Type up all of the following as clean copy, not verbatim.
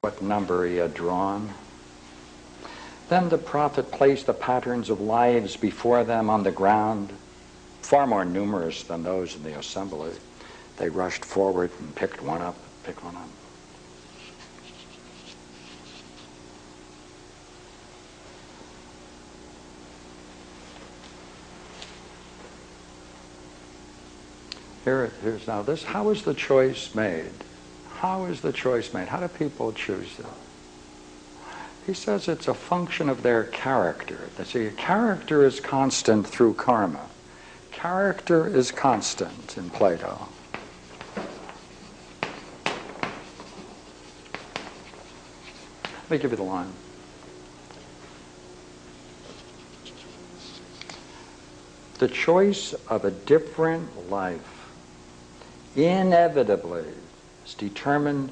what number he had drawn. Then the prophet placed the patterns of lives before them on the ground, far more numerous than those in the assembly. They rushed forward and picked one up. Here's now this. How is the choice made? How is the choice made? How do people choose it? He says it's a function of their character. See, character is constant through karma. Character is constant in Plato. Let me give you the line. The choice of a different life inevitably is determined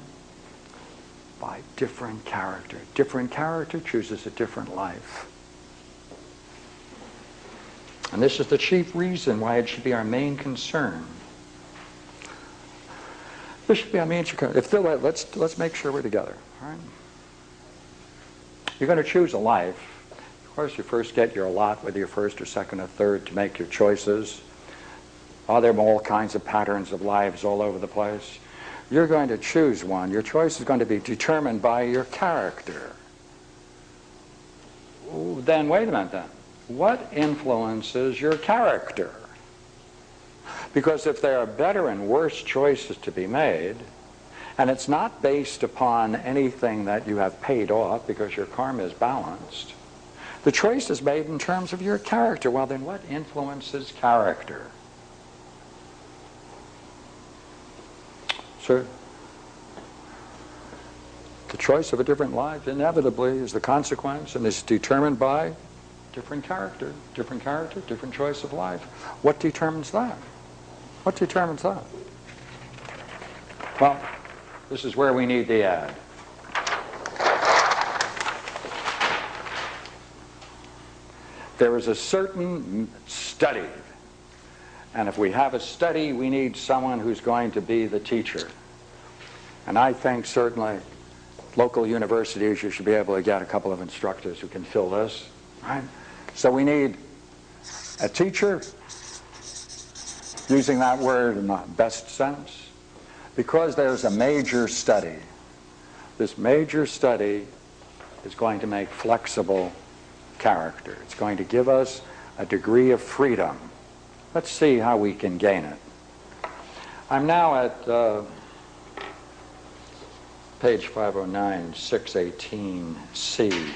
by different character. Different character chooses a different life. And this is the chief reason why it should be our main concern. This should be our main concern. Let's make sure we're together. All right? You're going to choose a life. Of course, you first get your lot, whether you're first or second or third, to make your choices. Oh, there are all kinds of patterns of lives all over the place. You're going to choose one. Your choice is going to be determined by your character. Ooh, then, wait a minute then. What influences your character? Because if there are better and worse choices to be made, and it's not based upon anything that you have paid off because your karma is balanced, the choice is made in terms of your character. Well, then what influences character? Sir, the choice of a different life inevitably is the consequence and is determined by different character, different choice of life. What determines that? What determines that? Well, this is where we need the ad. There is a certain study. And if we have a study, we need someone who's going to be the teacher. And I think certainly local universities, you should be able to get a couple of instructors who can fill this. Right? So we need a teacher, using that word in the best sense, because there's a major study. This major study is going to make flexible character. It's going to give us a degree of freedom. Let's see how we can gain it. I'm now at page 509, 618C.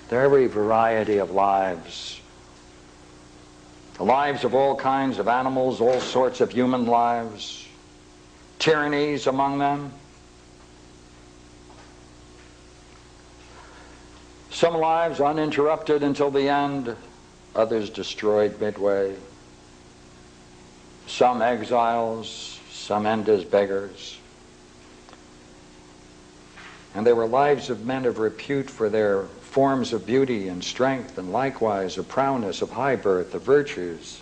There are every variety of lives. The lives of all kinds of animals, all sorts of human lives, tyrannies among them. Some lives uninterrupted until the end, others destroyed midway. Some exiles, some end as beggars. And they were lives of men of repute for their forms of beauty and strength, and likewise of prowess, of high birth, of virtues,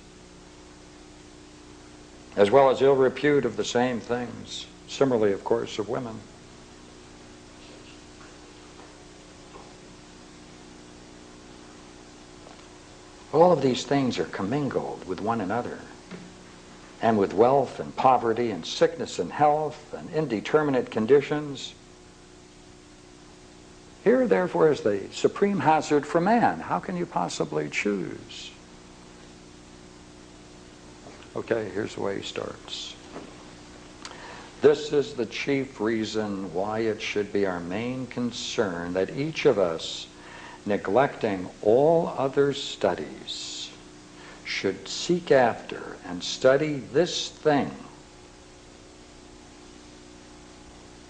as well as ill repute of the same things. Similarly, of course, of women. All of these things are commingled with one another, and with wealth and poverty and sickness and health and indeterminate conditions. Here, therefore, is the supreme hazard for man. How can you possibly choose? Okay, here's the way he starts. This is the chief reason why it should be our main concern that each of us, neglecting all other studies, should seek after and study this thing,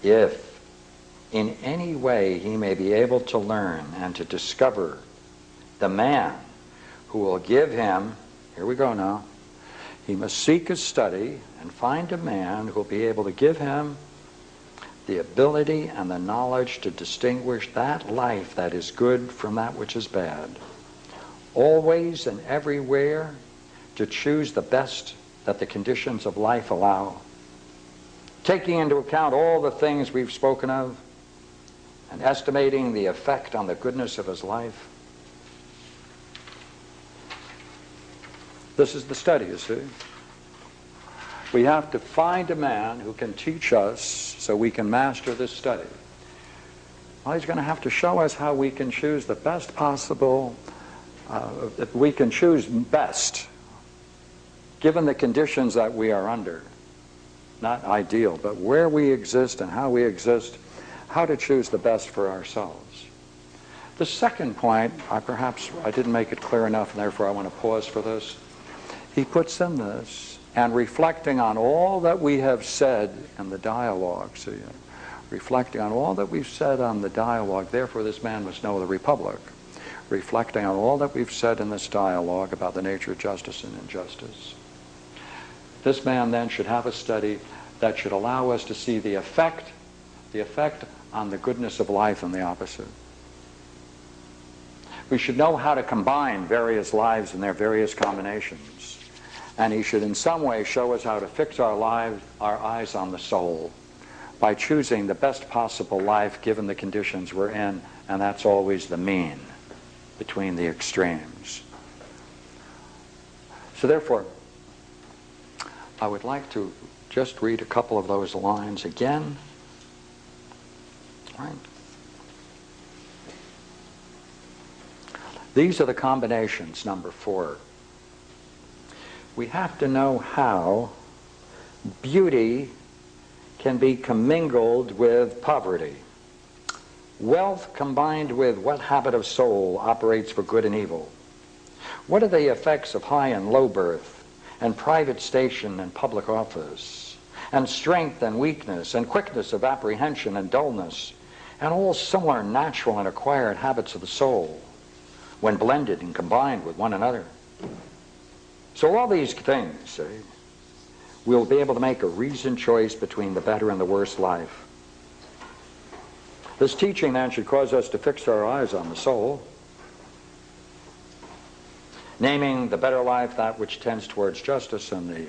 if in any way he may be able to learn and to discover the man who will give him, here we go now, he must seek his study and find a man who will be able to give him the ability and the knowledge to distinguish that life that is good from that which is bad. Always and everywhere to choose the best that the conditions of life allow, taking into account all the things we've spoken of and estimating the effect on the goodness of his life. This is the study, you see. We have to find a man who can teach us so we can master this study. Well, he's going to have to show us how we can choose the best possible, we can choose best, given the conditions that we are under. Not ideal, but where we exist and how we exist, how to choose the best for ourselves. The second point, perhaps I didn't make it clear enough, and therefore I want to pause for this. He puts in this, and reflecting on all that we have said in the dialogue, see, reflecting on all that we've said on the dialogue, therefore this man must know the Republic. Reflecting on all that we've said in this dialogue about the nature of justice and injustice. This man then should have a study that should allow us to see the effect on the goodness of life and the opposite. We should know how to combine various lives and their various combinations. And he should in some way show us how to fix our eyes on the soul by choosing the best possible life given the conditions we're in, and that's always the mean between the extremes. So therefore, I would like to just read a couple of those lines again. Right. These are the combinations, number 4. We have to know how beauty can be commingled with poverty. Wealth combined with what habit of soul operates for good and evil? What are the effects of high and low birth, and private station and public office, and strength and weakness, and quickness of apprehension and dullness, and all similar natural and acquired habits of the soul, when blended and combined with one another? So all these things, see, we'll be able to make a reasoned choice between the better and the worse life. This teaching then should cause us to fix our eyes on the soul, naming the better life that which tends towards justice and the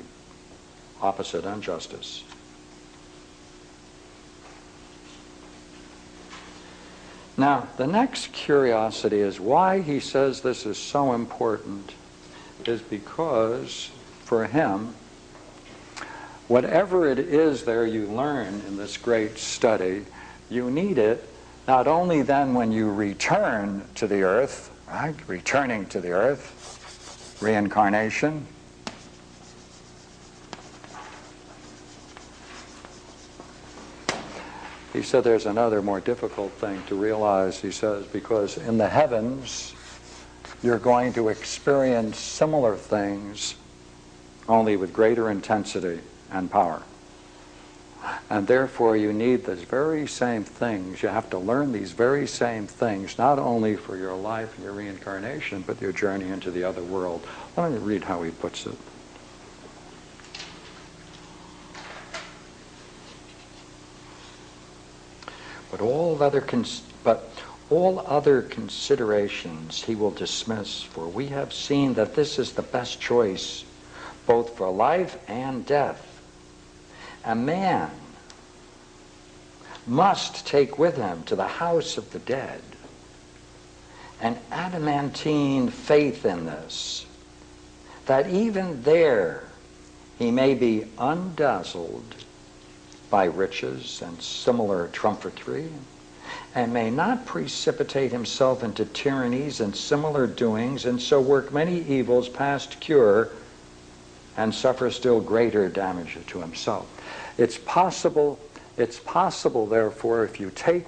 opposite injustice. Now, the next curiosity is why he says this is so important is because, for him, whatever it is there you learn in this great study, you need it not only then when you return to the earth, right? Returning to the earth, reincarnation. He said there's another more difficult thing to realize, he says, because in the heavens you're going to experience similar things only with greater intensity and power. And therefore you need these very same things. You have to learn these very same things, not only for your life and your reincarnation, but your journey into the other world. Let me read how he puts it. But all other considerations he will dismiss, for we have seen that this is the best choice, both for life and death. A man must take with him to the house of the dead an adamantine faith in this, that even there he may be undazzled by riches and similar trumpery, and may not precipitate himself into tyrannies and similar doings, and so work many evils past cure and suffer still greater damage to himself. It's possible, therefore, if you take